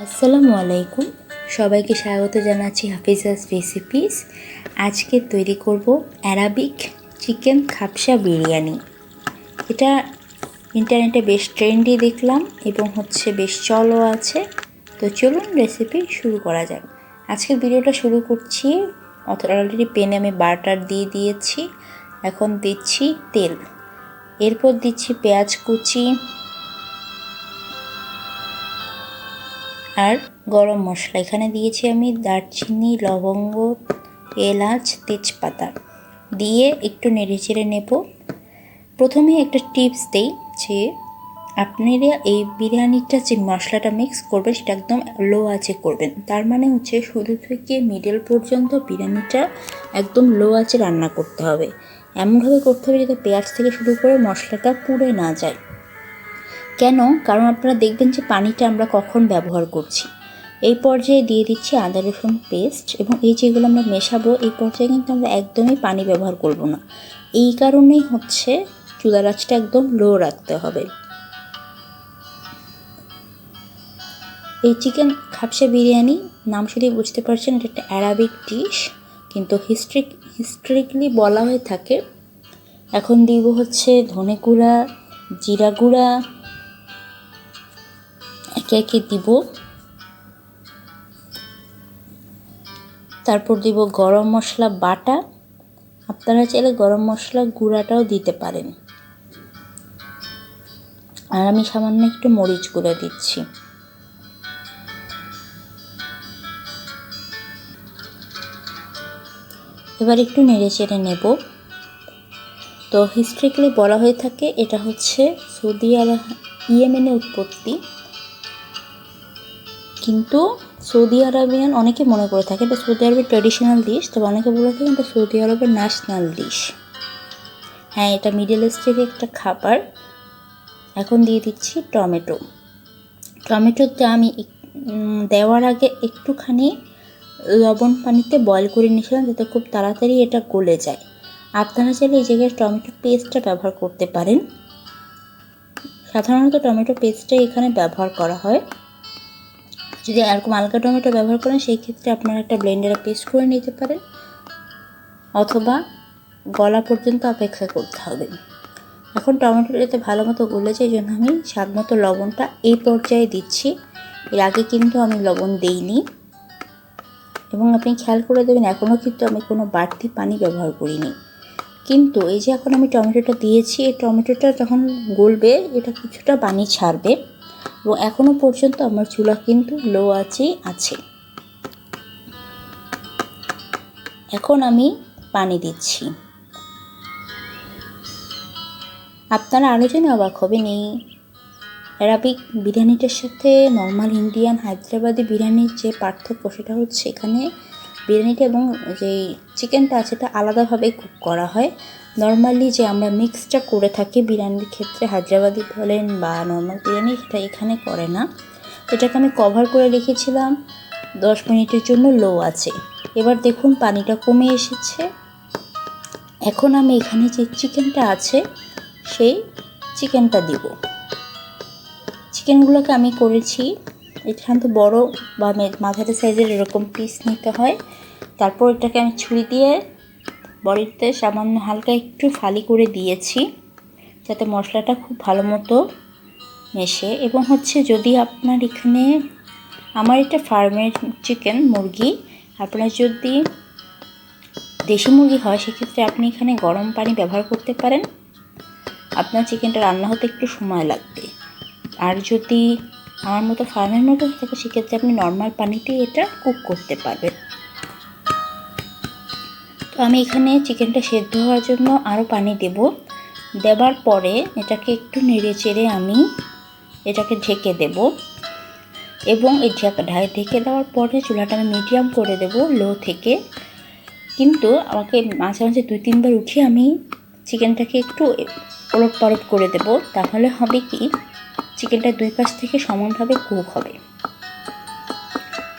আসসালামু আলাইকুম, সবাইকে স্বাগত জানাচ্ছি হাফিজাস রেসিপিস। আজকে তৈরি করব অ্যারাবিক চিকেন খাবসা বিরিয়ানি। এটা ইন্টারনেটে বেশ ট্রেন্ডি দেখলাম এবং বেশ চলও আছে। তো চলুন রেসিপি শুরু করা যাক। আজকের ভিডিওটা শুরু করছি। অলরেডি প্যানে আমি বাটার দিয়ে দিয়েছি। এখন দিচ্ছি তেল, এরপর দিচ্ছি পেঁয়াজ কুচি আর গরম মশলা। এখানে দিয়েছি আমি দারচিনি, লবঙ্গ, এলাচ, তেজপাতা দিয়ে একটু নেড়েচেড়ে নেব। প্রথমে একটা টিপস দেই যে আপনারা এই বিরিয়ানিটা যে মশলাটা মিক্স করবেন সেটা একদম লো আঁচে করবেন। তার মানে শুরু থেকে মিডল পর্যন্ত বিরিয়ানিটা একদম লো আঁচে রান্না করতে হবে। এমনভাবে করতে হবে যাতে পেঁয়াজ থেকে শুরু করে মশলাটা পুড়ে না যায়। কেন? কারণ আপনারা দেখবেন যে পানিটা আমরা কখন ব্যবহার করছি। এই পর্যায়ে দিয়ে দিচ্ছি আদা রসুন পেস্ট, এবং এই যেগুলো আমরা মেশাবো এই পর্যায়ে কিন্তু আমরা একদমই পানি ব্যবহার করব না। এই কারণেই চুলার আঁচটা একদম লো রাখতে হবে। এই চিকেন খাবসা বিরিয়ানি নাম শুনেই বুঝতে পারছেন এটা একটা অ্যারাবিক ডিশ, কিন্তু হিস্ট্রিক্যালি বলা হয়ে থাকে। এখন দিব ধনে গুঁড়া, জিরা গুঁড়া একে একে দিব। তারপর দিব গরম মশলা বাটা, আপনারা চাইলে গরম মশলা গুঁড়াটাও দিতে পারেন। আর আমি সামান্য একটু মরিচ গুঁড়া দিচ্ছি। এবার একটু নেড়ে চেড়ে নেব। তো হিস্ট্রিক্যালি বলা হয়ে থাকে এটা ইয়েমেনে উৎপত্তি, কিন্তু সৌদি আরবিয়ান অনেকে মনে করে থাকে এটা সৌদি আরবের ট্র্যাডিশনাল ডিশ, তবে অনেকে বলে থাকে এটা সৌদি আরবের ন্যাশনাল ডিশ। হ্যাঁ, এটা মিডল ইস্টের একটা খাবার। এখন দিয়ে দিচ্ছি টমেটোটা আমি দেওয়ার আগে একটুখানি লবণ পানিতে বয়েল করে নিয়েছিলাম যাতে খুব তাড়াতাড়ি এটা গলে যায়। আপনারা চাইলে এই জায়গায় টমেটো পেস্টটা ব্যবহার করতে পারেন। সাধারণত টমেটো পেস্টটাই এখানে ব্যবহার করা হয়। যদি এরকম হালকা টমেটো ব্যবহার করেন সেই ক্ষেত্রে আপনারা একটা ব্লেন্ডারে পেস্ট করে নিতে পারেন, অথবা গলা পর্যন্ত অপেক্ষা করতে হবে। এখন টমেটোটা যাতে ভালো মতো গলে যায় এই জন্য আমি স্বাদ মতো লবণটা এই পর্যায়ে দিচ্ছি। এর আগে কিন্তু আমি লবণ দেইনি। এবং আপনি খেয়াল করে দেবেন এখনও কিন্তু আমি কোনো বাড়তি পানি ব্যবহার করিনি। কিন্তু এই যে এখন আমি টমেটোটা দিয়েছি, এই টমেটোটা যখন গলবে এটা কিছুটা পানি ছাড়বে, এবং এখনও পর্যন্ত আমার চুলা কিন্তু লো আঁচেই আছে। এখন আমি পানি দিচ্ছি। আপনারা আরও জেনে অবাক হবেন এই অ্যারাবিক বিরিয়ানিটার সাথে নর্মাল ইন্ডিয়ান হায়দ্রাবাদি বিরিয়ানির যে পার্থক্য সেটা এখানে বিরিয়ানিটা এবং যে চিকেনটা আছে এটা আলাদাভাবে কুক করা হয়। নর্মালি যে আমরা মিক্সটা করে থাকি বিরিয়ানির ক্ষেত্রে, হায়দ্রাবাদি বলেন বা নর্মাল বিরিয়ানি, সেটা এখানে করে না। এটাকে আমি কভার করে রেখেছিলাম 10 মিনিটের জন্য লো আছে। এবার দেখুন পানিটা কমে এসেছে। এখন আমি এখানে যে চিকেনটা আছে সেই চিকেনটা দিব। চিকেনগুলোকে আমি করেছি এখান থেকে বড় বা মাঝারি সাইজের এরকম পিস নিতে হয়। তারপর এটাকে আমি ছুরি দিয়ে বডিতে সামান্য হালকা একটু ফালি করে দিয়েছি যাতে মশলাটা খুব ভালো মতো মেশে। এবং যদি আপনার এখানে, আমার এটা ফার্মের চিকেন মুরগি, আপনার যদি দেশি মুরগি হয় সেক্ষেত্রে আপনি এখানে গরম পানি ব্যবহার করতে পারেন। আপনার চিকেনটা রান্না হতে একটু সময় লাগবে। আর যদি আমার মতো ফার্মের মতো থাকে সেক্ষেত্রে আপনি নর্মাল পানিতেই এটা কুক করতে পারবেন। তো আমি এখানে চিকেনটা সেদ্ধ হওয়ার জন্য আরও পানি দেবার পরে এটাকে একটু নেড়ে চেড়ে আমি এটাকে ঢেকে দেব। এবং এই ঢেকে দেওয়ার পরে চুলাটা আমি মিডিয়াম করে দেব লো থেকে। কিন্তু আমাকে মাঝে মাঝে 2-3 বার উঠিয়ে আমি চিকেনটাকে একটু ওলট পালট করে দেব। তাহলে হবে কি, চিকেনটা 2 পাশ থেকে সমানভাবে কুক হবে।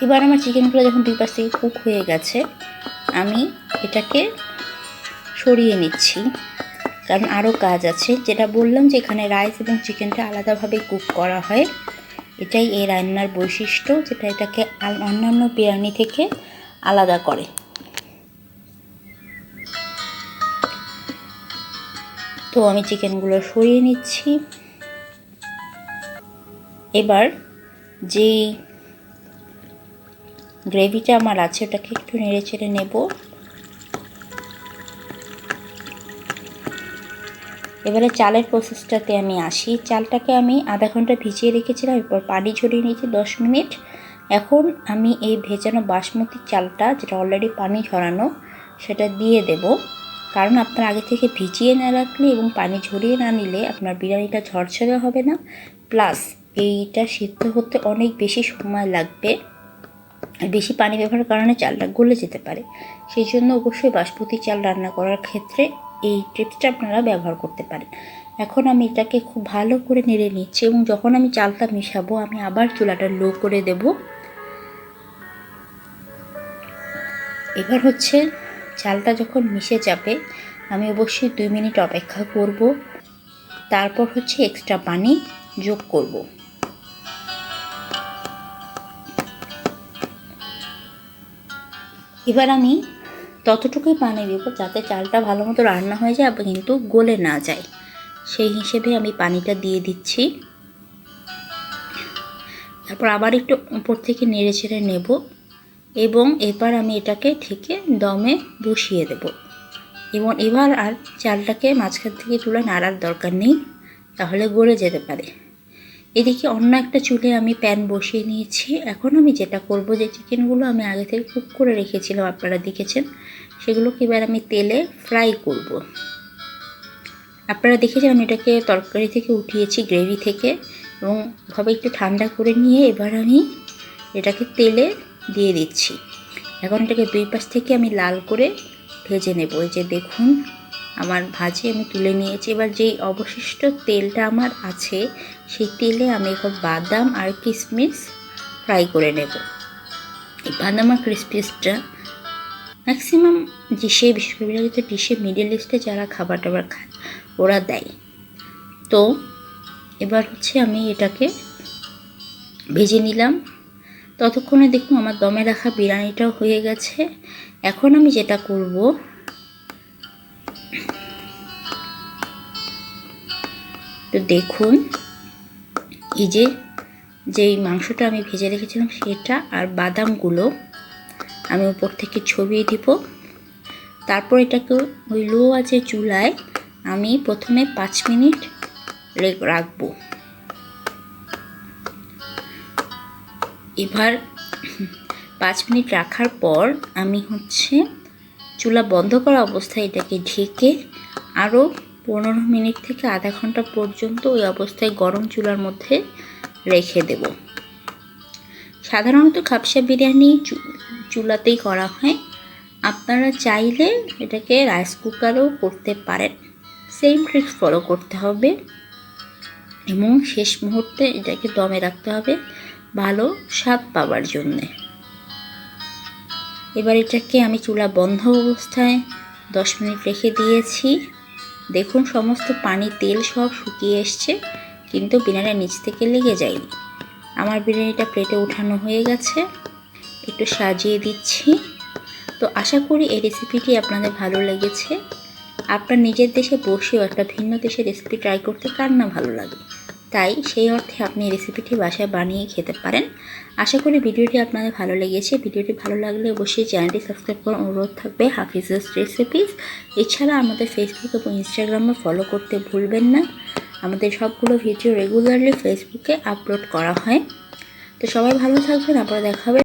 এবার আমার চিকেনগুলো যখন 2 পাশ থেকে কুক হয়ে গেছে আমি এটাকে সরিয়ে নিচ্ছি, কারণ আরও কাজ আছে। যেটা বললাম যে এখানে রাইস এবং চিকেনটা আলাদাভাবে কুক করা হয়। এটাই এই রান্নার বৈশিষ্ট্য, যেটা এটাকে অন্যান্য বিরিয়ানি থেকে আলাদা করে। তো আমি চিকেনগুলো সরিয়ে নিচ্ছি। এবার যেই গ্রেভিটা আমার আছে ওটাকে একটু নেড়ে চেড়ে নেব। এবারে চালের প্রসেসটাতে আমি আসি। চালটাকে আমি আধা ঘন্টা ভিজিয়ে রেখেছিলাম, এরপর পানি ঝরিয়ে নিয়েছি 10 মিনিট। এখন আমি এই ভেজানো বাসমতি চালটা, যেটা অলরেডি পানি ঝরানো, সেটা দিয়ে দেব। কারণ আপনার আগে থেকে ভিজিয়ে না রাখলে এবং পানি ঝরিয়ে না নিলে আপনার বিরিয়ানিটা ঝরঝরে হবে না, প্লাস এইটা সিদ্ধ হতে অনেক বেশি সময় লাগবে। বেশি পানি ব্যবহারের কারণে চালটা গলে যেতে পারে। সেই জন্য অবশ্যই বাসমতি চাল রান্না করার ক্ষেত্রে এই টিপসটা আপনারা ব্যবহার করতে পারেন। এখন আমি এটাকে খুব ভালো করে নেড়ে নিচ্ছি এবং যখন আমি চালটা মিশাবো আমি আবার চুলাটা লো করে দেব। এবার হচ্ছে চালটা যখন মিশে যাবে আমি অবশ্যই 2 মিনিট অপেক্ষা করব, তারপর হচ্ছে এক্সট্রা পানি যোগ করব। এবার আমি ততটুকুই পানি দেবো যাতে চালটা ভালো মতো রান্না হয়ে যায় কিন্তু গলে না যায়, সেই হিসেবে আমি পানিটা দিয়ে দিচ্ছি। তারপর আবার একটু উপর থেকে নেড়ে চেড়ে নেব এবং এবার আমি এটাকে ঢেকে দমে বসিয়ে দেব। এবং এবার আর চালটাকে মাঝখান থেকে তুলে নাড়ার দরকার নেই, তাহলে গলে যেতে পারে। এদিকে অন্য একটা চুলে আমি প্যান বসিয়ে নিয়েছি। এখন আমি যেটা করব, যে চিকেনগুলো আমি আগে থেকে কুক করে রেখেছিলাম আপনারা দেখেছেন, সেগুলোকে এবার আমি তেলে ফ্রাই করব। আপনারা দেখেছেন আমি এটাকে তরকারি থেকে উঠিয়েছি, গ্রেভি থেকে, এবং ভাবে একটু ঠান্ডা করে নিয়ে এবার আমি এটাকে তেলে দিয়ে দিচ্ছি। এখন এটাকে 2 পাশ থেকে আমি লাল করে ভেজে নেব। এই যে দেখুন আমার ভাজি আমি তুলে নিয়েছি। এবার যেই অবশিষ্ট তেলটা আমার আছে সেই তেলে আমি এখন বাদাম আর কিশমিশ ফ্রাই করে নেব। এই বাদাম আর কিশমিশটা ম্যাক্সিমাম ডিশে, বিশেষ করে ডিশে মিডল ইস্টে যারা খাবার টাবার খায় ওরা দেয়। তো এবার হচ্ছে আমি এটাকে ভেজে নিলাম। ততক্ষণে দেখুন আমার দমে রাখা বিরিয়ানিটাও হয়ে গেছে। এখন আমি যেটা করব, তো দেখুন এই যে যেই মাংসটা আমি ভেজে রেখেছিলাম সেটা আর বাদামগুলো আমি উপর থেকে ছড়িয়ে দিব। তারপর এটাকে ওই লো আছে চুলায় আমি প্রথমে 5 মিনিট রাখবো। এবার 5 মিনিট রাখার পর আমি হচ্ছে চুলা বন্ধ করা অবস্থায় এটাকে ঢেকে আরও 15 মিনিট থেকে আধা ঘন্টা পর্যন্ত ওই অবস্থায় গরম চুলার মধ্যে রেখে দেব। সাধারণত খাবসা বিরিয়ানি চুলাতেই করা হয়, আপনারা চাইলে এটাকে রাইস কুকারেও করতে পারেন। সেম ট্রিক্স ফলো করতে হবে এবং শেষ মুহূর্তে এটাকে দমে রাখতে হবে ভালো স্বাদ পাওয়ার জন্যে। এবার এটাকে আমি চুলা বন্ধ অবস্থায় 10 মিনিট রেখে দিয়েছি। দেখুন সমস্ত পানি তেল সব শুকিয়ে এসছে, কিন্তু বিরিয়ানির নিচ থেকে লেগে যায়নি। আমার বিরিয়ানিটা প্লেটে উঠানো হয়ে গেছে, একটু সাজিয়ে দিচ্ছি। তো আশা করি এই রেসিপিটি আপনাদের ভালো লেগেছে। আপনার নিজের দেশে বসেও একটা ভিন্ন দেশের রেসিপি ট্রাই করতে কার না ভালো লাগে, তাই সেই অর্থে আপনি এই রেসিপিটি বাসায় বানিয়ে খেতে পারেন। আশা করি ভিডিওটি আপনাদের ভালো লেগেছে। ভিডিওটি ভালো লাগলে অবশ্যই চ্যানেলটি সাবস্ক্রাইব করার অনুরোধ থাকবে, হাফিজাস রেসিপিস। এছাড়া আমাদের ফেসবুক এবং ইনস্টাগ্রামে ফলো করতে ভুলবেন না। আমাদের সবগুলো ভিডিও রেগুলারলি ফেসবুকে আপলোড করা হয়। তো সবাই ভালো থাকবেন, আবার দেখা হবে।